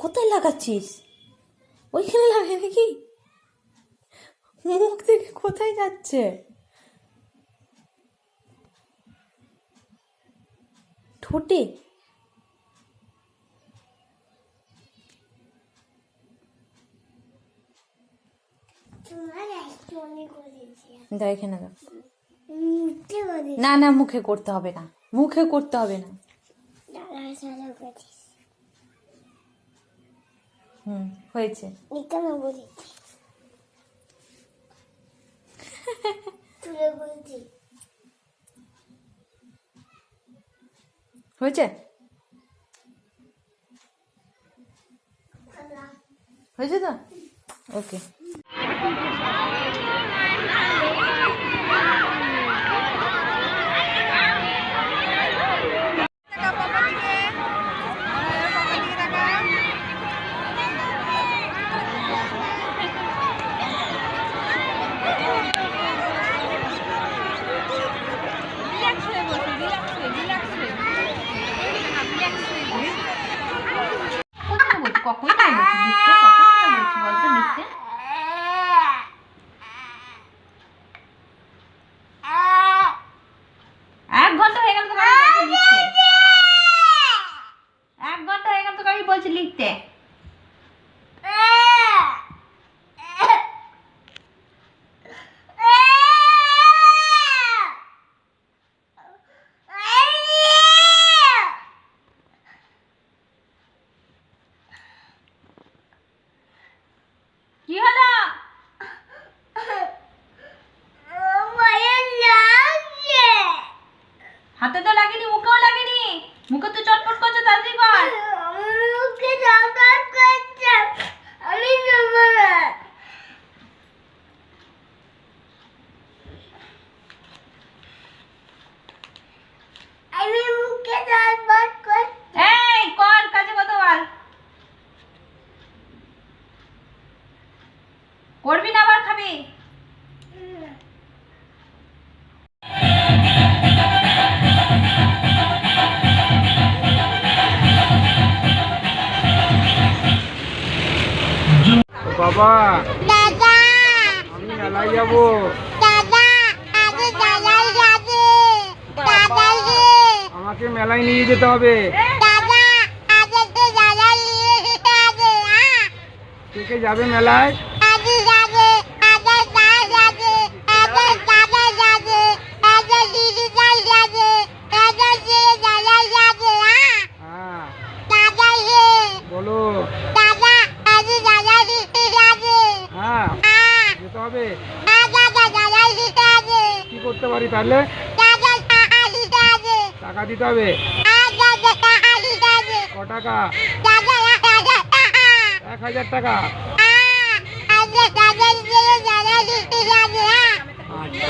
কোথায় লাগাচ্ছিস? ওইখানে লাগে নাকি? মুখ থেকে কোথায় যাচ্ছে? ঠোঁটে? দাও এখানে দাও। না না, মুখে করতে হবে না, মুখে করতে হবে না। হয়েছে। হয়েছে হয়েছে তো, ওকে। কখন টাইম আছে লিখতে? কখন টাইম আছে বলতো লিখতে? এক ঘন্টা হয়ে গেল তো লিখতে। 1 ঘন্টা হয়ে গেল তো আমি বলছি লিখতে। কি হলো? হাতে তো লাগেনি, মুখেও লাগেনি। মুখে তো চটপট করছে, তাড়াতাড়ি কর। মুখে চটপট করছে, আমি নেব না। আমি মুখে চটপট করছি। এই কর, কাজে কত বল। করবি না আবার খাবি? বাবা দাদা, আমি মেলায় যাবো। দাদা, আমি দাদার যাবে। দাদা রে, আমাকে মেলায় নিয়ে যেতে হবে। দাদা, আগে তো দাদা নিয়ে যেতে হবে। কে কে যাবে মেলায়? আমি যাবে, আমার মা যাবে, আমার দাদা যাবে, আমার দিদিটা যাবে, আমার ছেলে দাদা যাবে। হ্যাঁ দাদা রে, বলো। দাদা, আমি দাদা দিতে যাবে। হ্যাঁ যেতে হবে। দাদা, দাদা দিতে হবে। কি করতে পারি তাহলে? দাদা, টাকা দিতে হবে। টাকা দিতে হবে। দাদা, টাকা দিতে হবে। ক টাকা? দাদা, 1000 টাকা। 1000 টাকা। আগে দাদা দিতে যাবে। আচ্ছা